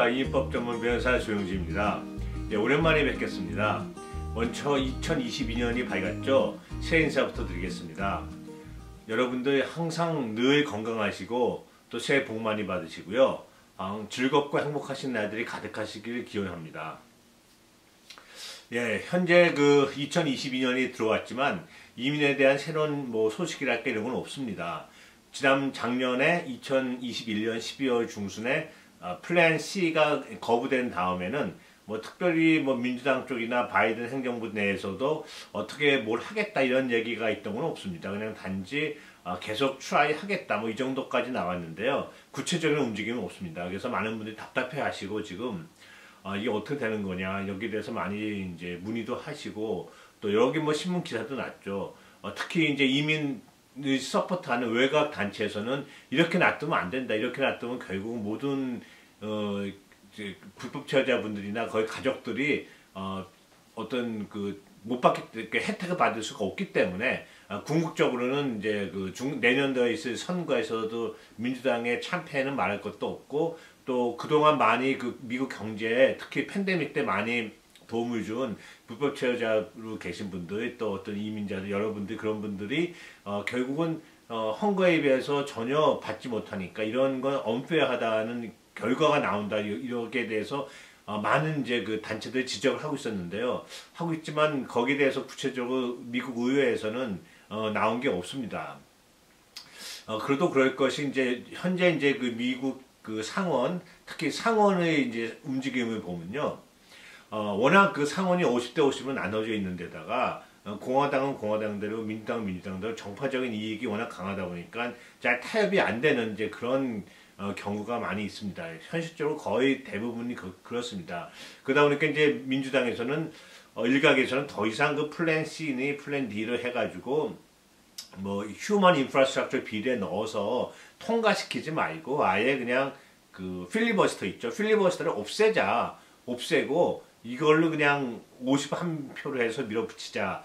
안녕하십니까. 이인법 전문 변호사 조영주입니다. 오랜만에 뵙겠습니다. 먼저 2022년이 밝았죠. 새해 인사부터 드리겠습니다. 여러분들 항상 늘 건강하시고 또 새해 복 많이 받으시고요. 즐겁고 행복하신 날들이 가득하시길 기원합니다. 현재 2022년이 들어왔지만 이민에 대한 새로운 소식이랄까 이런 건 없습니다. 작년에 2021년 12월 중순에 플랜 C가 거부된 다음에는 특별히 민주당 쪽이나 바이든 행정부 내에서도 어떻게 뭘 하겠다 이런 얘기가 있던 건 없습니다. 그냥 단지 계속 트라이 하겠다 이 정도까지 나왔는데요. 구체적인 움직임은 없습니다. 그래서 많은 분들이 답답해 하시고 지금 이게 어떻게 되는 거냐 여기에 대해서 많이 이제 문의도 하시고 또 여기 신문 기사도 났죠. 특히 이제 이민 서포트하는 외곽 단체에서는 이렇게 놔두면 안 된다. 이렇게 놔두면 결국 모든 불법 체류자분들이나 거의 가족들이 어떤 못 받게 혜택을 받을 수가 없기 때문에 궁극적으로는 이제 내년도에 있을 선거에서도 민주당의 참패는 말할 것도 없고 또 그동안 많이 미국 경제에 특히 팬데믹 때 많이 도움을 준 불법 체류자로 계신 분들 또 어떤 이민자들 여러분들 그런 분들이 결국은 헌거에 비해서 전혀 받지 못하니까 이런 건 언페어하다는 결과가 나온다 이렇게 대해서 많은 이제 단체들이 지적을 하고 있었는데요. 하고 있지만 거기에 대해서 구체적으로 미국 의회에서는 나온 게 없습니다. 그래도 그럴 것이 이제 현재 이제 미국 상원 특히 상원의 이제 움직임을 보면요. 워낙 상원이 50대 50으로 나눠져 있는 데다가 공화당은 공화당대로 민주당은 민주당대로 정파적인 이익이 워낙 강하다 보니까 잘 타협이 안 되는 이제 그런 경우가 많이 있습니다. 현실적으로 거의 대부분이 그렇습니다. 그러다 보니까 이제 민주당에서는 일각에서는 더 이상 플랜 C니 플랜 D를 해가지고 휴먼 인프라스트럭처 빌에 넣어서 통과시키지 말고 아예 그냥 필리버스터 있죠. 필리버스터를 없애고 이걸로 그냥 51표로 해서 밀어붙이자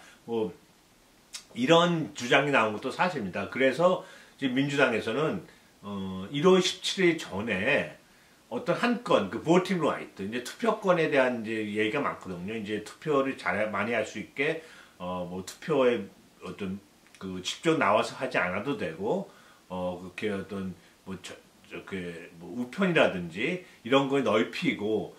이런 주장이 나온 것도 사실입니다. 그래서 이제 민주당에서는 1월 17일 전에 어떤 한 건, voting right, 이제 투표권에 대한 이제 얘기가 많거든요. 이제 투표를 많이 할 수 있게, 투표에 어떤, 직접 나와서 하지 않아도 되고, 그렇게 어떤, 우편이라든지, 이런 걸 넓히고,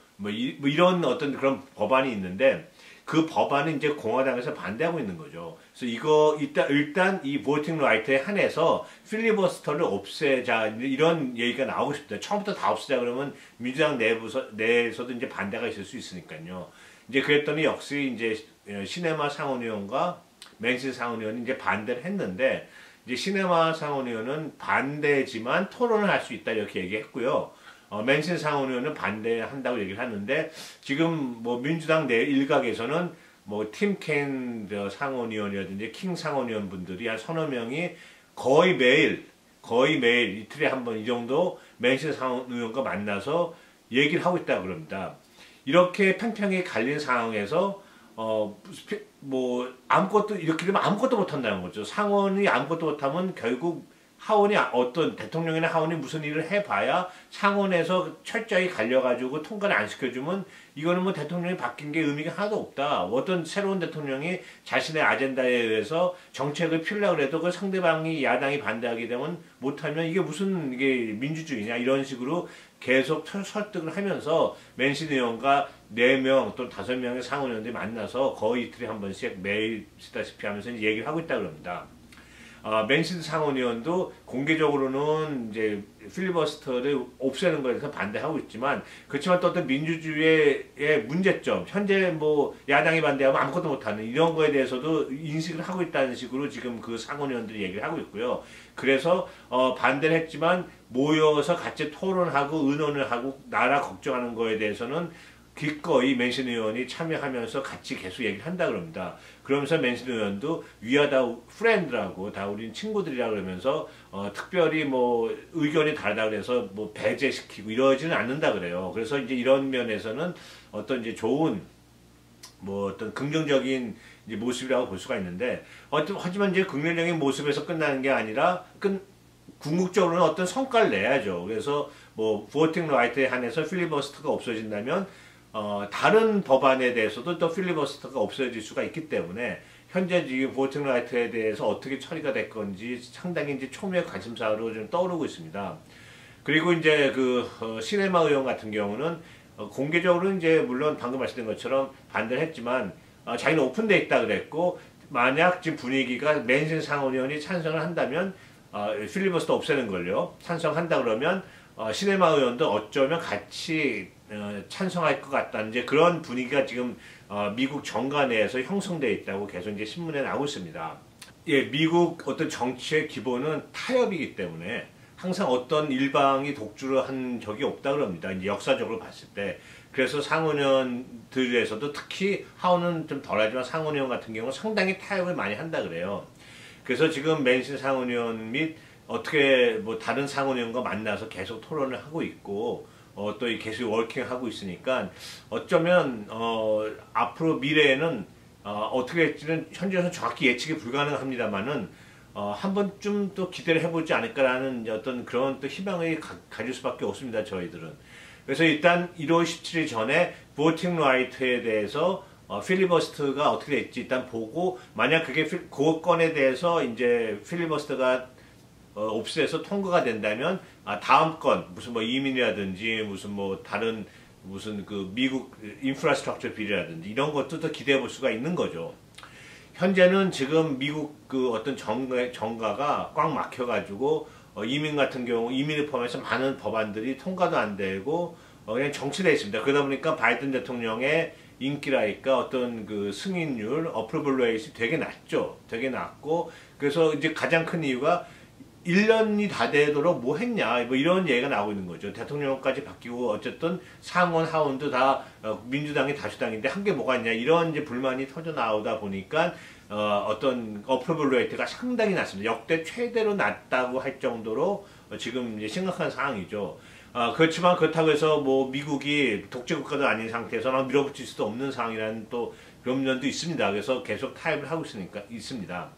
이런 어떤 그런 법안이 있는데, 그 법안은 이제 공화당에서 반대하고 있는 거죠. 그래서 일단 이 voting right에 한해서 필리버스터를 없애자 이런 얘기가 나오고 싶다. 처음부터 다 없애자 그러면 민주당 내에서도 이제 반대가 있을 수 있으니까요. 이제 그랬더니 역시 이제 시네마 상원의원과 맨신 상원의원이 이제 반대를 했는데 이제 시네마 상원의원은 반대지만 토론을 할 수 있다 이렇게 얘기했고요. 맨신 상원의원은 반대한다고 얘기를 하는데 지금 민주당 내 일각에서는 팀 켄 상원의원이라든지 킹 상원의원 분들이 한 서너 명이 거의 매일 이틀에 한 번 이 정도 맨신 상원의원과 만나서 얘기를 하고 있다고 그럽니다. 이렇게 팽팽히 갈린 상황에서 아무것도 이렇게 되면 아무것도 못한다는 거죠. 상원이 아무것도 못하면 결국 하원이 어떤 대통령이나 하원이 무슨 일을 해봐야 상원에서 철저히 갈려가지고 통과를 안 시켜주면 이거는 대통령이 바뀐 게 의미가 하나도 없다. 어떤 새로운 대통령이 자신의 아젠다에 의해서 정책을 피우려고 해도 그 상대방이 야당이 반대하게 되면 못하면 이게 무슨 이게 민주주의냐 이런 식으로 계속 설득을 하면서 맨신 의원과 4명 또는 5명의 상원의원들이 만나서 거의 이틀에 한 번씩 매일 쓰다시피 하면서 얘기를 하고 있다고 합니다. 맨신 상원의원도 공개적으로는 이제 필리버스터를 없애는 것에 대해서 반대하고 있지만 그렇지만 또 어떤 민주주의의 문제점 현재 야당이 반대하면 아무것도 못하는 이런 거에 대해서도 인식을 하고 있다는 식으로 지금 상원의원들이 얘기를 하고 있고요. 그래서 반대를 했지만 모여서 같이 토론하고 의논을 하고 나라 걱정하는 거에 대해서는 기꺼이 맨신 의원이 참여하면서 같이 계속 얘기를 한다 그럽니다. 그러면서 맨신 의원도 We are the friend라고 다 우린 친구들이라 그러면서 특별히 의견이 다르다 그래서 배제시키고 이러지는 않는다 그래요. 그래서 이제 이런 면에서는 어떤 이제 좋은 어떤 긍정적인 이제 모습이라고 볼 수가 있는데 하지만 이제 긍정적인 모습에서 끝나는 게 아니라 궁극적으로는 어떤 성과를 내야죠. 그래서 뭐 보팅 라이트에 한해서 필리버스터가 없어진다면 다른 법안에 대해서도 또 필리버스터가 없어질 수가 있기 때문에 현재 지금 보팅 라이트에 대해서 어떻게 처리가 될 건지 상당히 이제 초미의 관심사로 좀 떠오르고 있습니다. 그리고 이제 시네마 의원 같은 경우는 공개적으로 이제 물론 방금 말씀드린 것처럼 반대를 했지만 자기는 오픈돼 있다 그랬고, 만약 지금 분위기가 맨신 상원의원이 찬성을 한다면 필리버스터 없애는 걸요 찬성한다 그러면 시네마 의원도 어쩌면 같이 찬성할 것 같다는 이제 그런 분위기가 지금 미국 정가 내에서 형성되어 있다고 계속 이제 신문에 나오고 있습니다. 예, 미국 어떤 정치의 기본은 타협이기 때문에 항상 어떤 일방이 독주를 한 적이 없다 그럽니다. 이제 역사적으로 봤을 때. 그래서 상원의원들에서도 특히 하원은 좀 덜하지만 상원의원 같은 경우는 상당히 타협을 많이 한다 그래요. 그래서 지금 맨신 상원의원 및 어떻게 뭐 다른 상원의원과 만나서 계속 토론을 하고 있고 또 계속 워킹하고 있으니까 어쩌면 앞으로 미래에는 어떻게 될지는 현재에서 정확히 예측이 불가능합니다만은 한 번쯤 또 기대를 해보지 않을까라는 어떤 그런 또 희망을 가질 수밖에 없습니다, 저희들은. 그래서 일단 1월 17일 전에 보팅 라이트에 대해서 필리버스터가 어떻게 될지 일단 보고, 만약 그게 그 건에 대해서 이제 필리버스터가 없애서 통과가 된다면 다음 건 무슨 뭐 이민이라든지 무슨 뭐 다른 무슨 미국 인프라스트럭처 비리라든지 이런 것도 더 기대해 볼 수가 있는 거죠. 현재는 지금 미국 어떤 정가가 꽉 막혀가지고 이민 같은 경우 이민을 포함해서 많은 법안들이 통과도 안 되고 그냥 정치되어 있습니다. 그러다 보니까 바이든 대통령의 인기랄까 어떤 승인율, 어프로벌 레이트 되게 낮죠. 되게 낮고, 그래서 이제 가장 큰 이유가 1년이 다 되도록 뭐 했냐, 뭐 이런 얘기가 나오고 있는 거죠. 대통령까지 바뀌고 어쨌든 상원, 하원도 다 민주당이 다수당인데 한 게 뭐가 있냐, 이런 이제 불만이 터져 나오다 보니까 어떤 어프로벌 레이트가 상당히 낮습니다. 역대 최대로 낮다고 할 정도로 지금 이제 심각한 상황이죠. 그렇지만 그렇다고 해서 뭐 미국이 독재국가도 아닌 상태에서 막 밀어붙일 수도 없는 상황이라는 또 그런 면도 있습니다. 그래서 계속 타협을 하고 있습니다.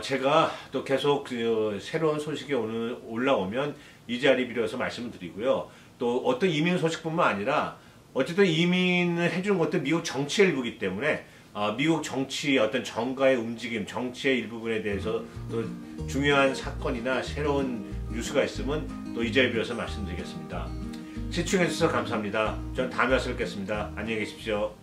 제가 또 계속 새로운 소식이 올라오면 이 자리 빌어서 말씀을 드리고요. 또 어떤 이민 소식뿐만 아니라 어쨌든 이민을 해주는 것도 미국 정치의 일부이기 때문에 미국 정치 어떤 정가의 움직임, 정치의 일부분에 대해서 또 중요한 사건이나 새로운 뉴스가 있으면 또 이 자리 빌어서 말씀드리겠습니다. 시청해주셔서 감사합니다. 전 다음에 와서 뵙겠습니다. 안녕히 계십시오.